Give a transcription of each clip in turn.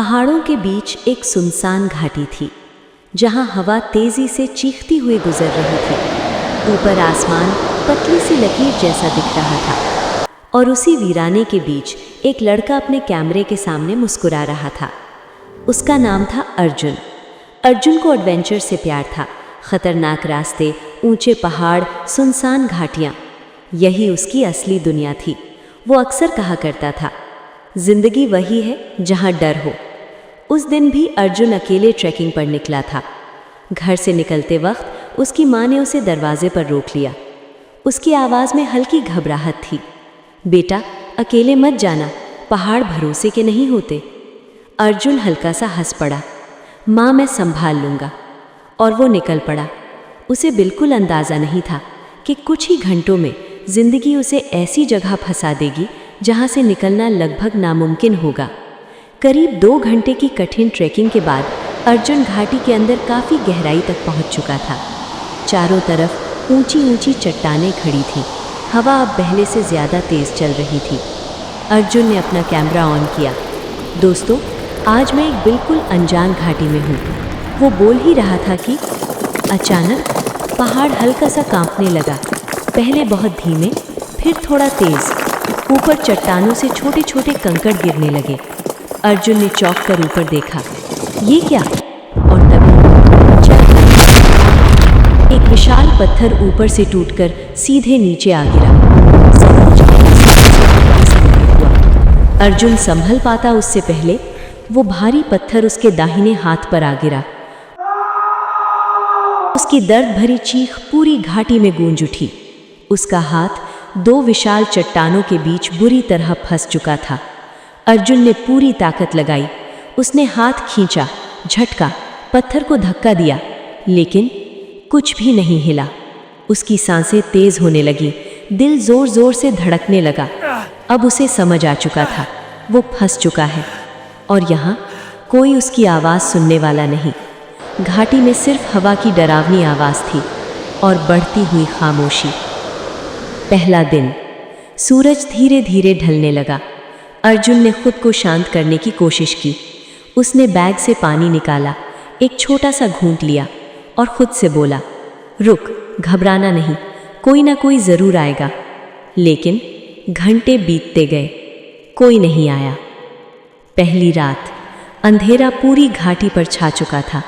पहाड़ों के बीच एक सुनसान घाटी थी, जहां हवा तेजी से चीखती हुई गुजर रही थी। ऊपर आसमान पतली सी लकीर जैसा दिख रहा था और उसी वीराने के बीच एक लड़का अपने कैमरे के सामने मुस्कुरा रहा था। उसका नाम था अर्जुन। अर्जुन को एडवेंचर से प्यार था। खतरनाक रास्ते, ऊंचे पहाड़, सुनसान घाटियाँ, यही उसकी असली दुनिया थी। वो अक्सर कहा करता था, जिंदगी वही है जहाँ डर हो। उस दिन भी अर्जुन अकेले ट्रैकिंग पर निकला था। घर से निकलते वक्त उसकी माँ ने उसे दरवाजे पर रोक लिया। उसकी आवाज़ में हल्की घबराहट थी। बेटा, अकेले मत जाना, पहाड़ भरोसे के नहीं होते। अर्जुन हल्का सा हंस पड़ा। माँ, मैं संभाल लूँगा। और वो निकल पड़ा। उसे बिल्कुल अंदाज़ा नहीं था कि कुछ ही घंटों में जिंदगी उसे ऐसी जगह फंसा देगी जहाँ से निकलना लगभग नामुमकिन होगा। करीब 2 घंटे की कठिन ट्रैकिंग के बाद अर्जुन घाटी के अंदर काफ़ी गहराई तक पहुँच चुका था। चारों तरफ ऊंची ऊंची चट्टानें खड़ी थीं। हवा अब पहले से ज़्यादा तेज़ चल रही थी। अर्जुन ने अपना कैमरा ऑन किया। दोस्तों, आज मैं एक बिल्कुल अनजान घाटी में हूँ, वो बोल ही रहा था कि अचानक पहाड़ हल्का सा कांपने लगा। पहले बहुत धीमे, फिर थोड़ा तेज़। ऊपर चट्टानों से छोटे छोटे कंकड़ गिरने लगे। अर्जुन ने चौंक कर ऊपर देखा। ये क्या? और तभी एक विशाल पत्थर ऊपर से टूटकर सीधे नीचे आ गिरा। अर्जुन संभल पाता उससे पहले वो भारी पत्थर उसके दाहिने हाथ पर आ गिरा। उसकी दर्द भरी चीख पूरी घाटी में गूंज उठी। उसका हाथ 2 विशाल चट्टानों के बीच बुरी तरह फंस चुका था। अर्जुन ने पूरी ताकत लगाई। उसने हाथ खींचा, झटका, पत्थर को धक्का दिया, लेकिन कुछ भी नहीं हिला। उसकी सांसें तेज होने लगी, दिल जोर जोर से धड़कने लगा। अब उसे समझ आ चुका था, वो फंस चुका है और यहाँ कोई उसकी आवाज़ सुनने वाला नहीं। घाटी में सिर्फ हवा की डरावनी आवाज़ थी और बढ़ती हुई खामोशी। पहला दिन। सूरज धीरे धीरे ढलने लगा। अर्जुन ने खुद को शांत करने की कोशिश की। उसने बैग से पानी निकाला, एक छोटा सा घूंट लिया और खुद से बोला, रुक, घबराना नहीं, कोई ना कोई ज़रूर आएगा। लेकिन घंटे बीतते गए, कोई नहीं आया। पहली रात। अंधेरा पूरी घाटी पर छा चुका था।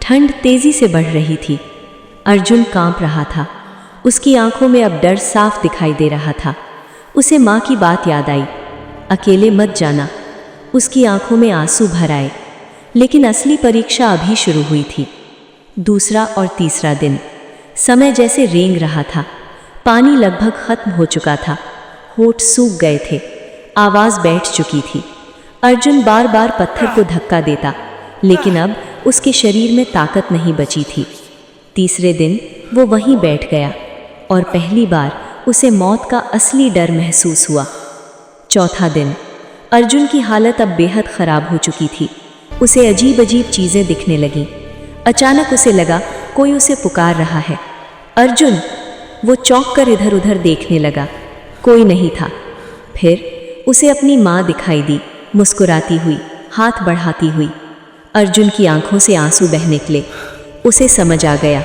ठंड तेज़ी से बढ़ रही थी। अर्जुन कांप रहा था। उसकी आंखों में अब डर साफ दिखाई दे रहा था। उसे माँ की बात याद आई, अकेले मत जाना। उसकी आंखों में आंसू भर आए। लेकिन असली परीक्षा अभी शुरू हुई थी। दूसरा और तीसरा दिन। समय जैसे रेंग रहा था। पानी लगभग खत्म हो चुका था। होठ सूख गए थे। आवाज़ बैठ चुकी थी। अर्जुन बार बार पत्थर को धक्का देता, लेकिन अब उसके शरीर में ताकत नहीं बची थी। तीसरे दिन वो वहीं बैठ गया और पहली बार उसे मौत का असली डर महसूस हुआ। चौथा दिन। अर्जुन की हालत अब बेहद ख़राब हो चुकी थी। उसे अजीब अजीब चीज़ें दिखने लगीं। अचानक उसे लगा कोई उसे पुकार रहा है। अर्जुन! वो चौंक कर इधर उधर देखने लगा। कोई नहीं था। फिर उसे अपनी माँ दिखाई दी, मुस्कुराती हुई, हाथ बढ़ाती हुई। अर्जुन की आंखों से आंसू बह निकले। उसे समझ आ गया,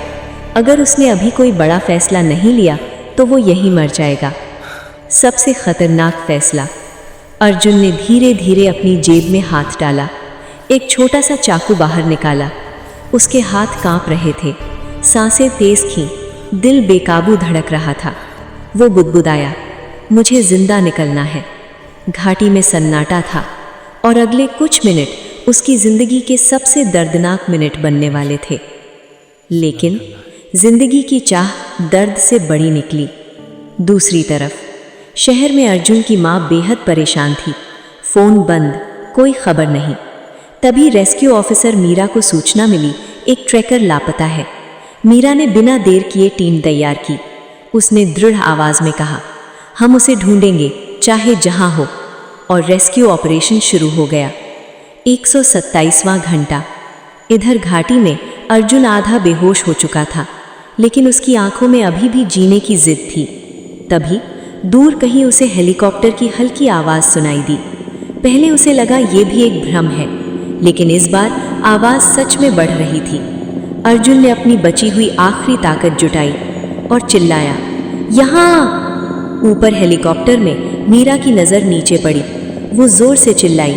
अगर उसने अभी कोई बड़ा फैसला नहीं लिया तो वो यहीं मर जाएगा। सबसे खतरनाक फैसला। अर्जुन ने धीरे धीरे अपनी जेब में हाथ डाला। एक छोटा सा चाकू बाहर निकाला। उसके हाथ कांप रहे थे, सांसें तेज थीं, दिल बेकाबू धड़क रहा था। वो बुदबुदाया, मुझे जिंदा निकलना है। घाटी में सन्नाटा था और अगले कुछ मिनट उसकी जिंदगी के सबसे दर्दनाक मिनट बनने वाले थे। लेकिन जिंदगी की चाह दर्द से बड़ी निकली। दूसरी तरफ शहर में अर्जुन की माँ बेहद परेशान थी। फ़ोन बंद, कोई खबर नहीं। तभी रेस्क्यू ऑफिसर मीरा को सूचना मिली, एक ट्रैकर लापता है। मीरा ने बिना देर किए टीम तैयार की। उसने दृढ़ आवाज़ में कहा, हम उसे ढूंढेंगे, चाहे जहाँ हो। और रेस्क्यू ऑपरेशन शुरू हो गया। 127वां घंटा। इधर घाटी में अर्जुन आधा बेहोश हो चुका था, लेकिन उसकी आंखों में अभी भी जीने की जिद थी। तभी दूर कहीं उसे हेलीकॉप्टर की हल्की आवाज़ सुनाई दी। पहले उसे लगा ये भी एक भ्रम है, लेकिन इस बार आवाज सच में बढ़ रही थी। अर्जुन ने अपनी बची हुई आखिरी ताकत जुटाई और चिल्लाया, यहाँ। ऊपर हेलीकॉप्टर में मीरा की नजर नीचे पड़ी। वो जोर से चिल्लाई,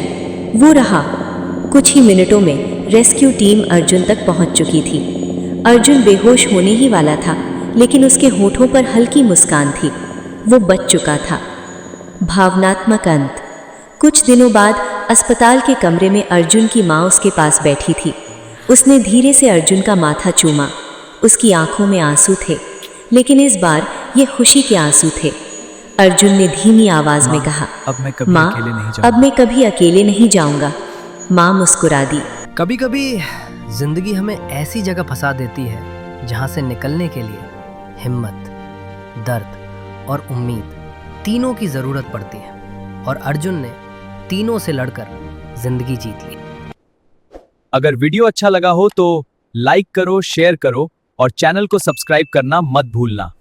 वो रहा। कुछ ही मिनटों में रेस्क्यू टीम अर्जुन तक पहुंच चुकी थी। अर्जुन बेहोश होने ही वाला था, लेकिन उसके होठों पर हल्की मुस्कान थी। वो बच चुका था। भावनात्मक अंत। कुछ दिनों बाद अस्पताल के कमरे में अर्जुन की माँ उसके पास बैठी थी। उसने धीरे से अर्जुन का माथा चूमा। उसकी आंखों में आंसू थे, लेकिन इस बार ये खुशी के आंसू थे। अर्जुन ने धीमी आवाज में कहा, माँ, अब मैं कभी अकेले नहीं जाऊंगा। माँ मुस्कुरा दी। कभी कभी जिंदगी हमें ऐसी जगह फंसा देती है जहां से निकलने के लिए हिम्मत, दर्द और उम्मीद तीनों की जरूरत पड़ती है, और अर्जुन ने तीनों से लड़कर जिंदगी जीत ली। अगर वीडियो अच्छा लगा हो तो लाइक करो, शेयर करो और चैनल को सब्सक्राइब करना मत भूलना।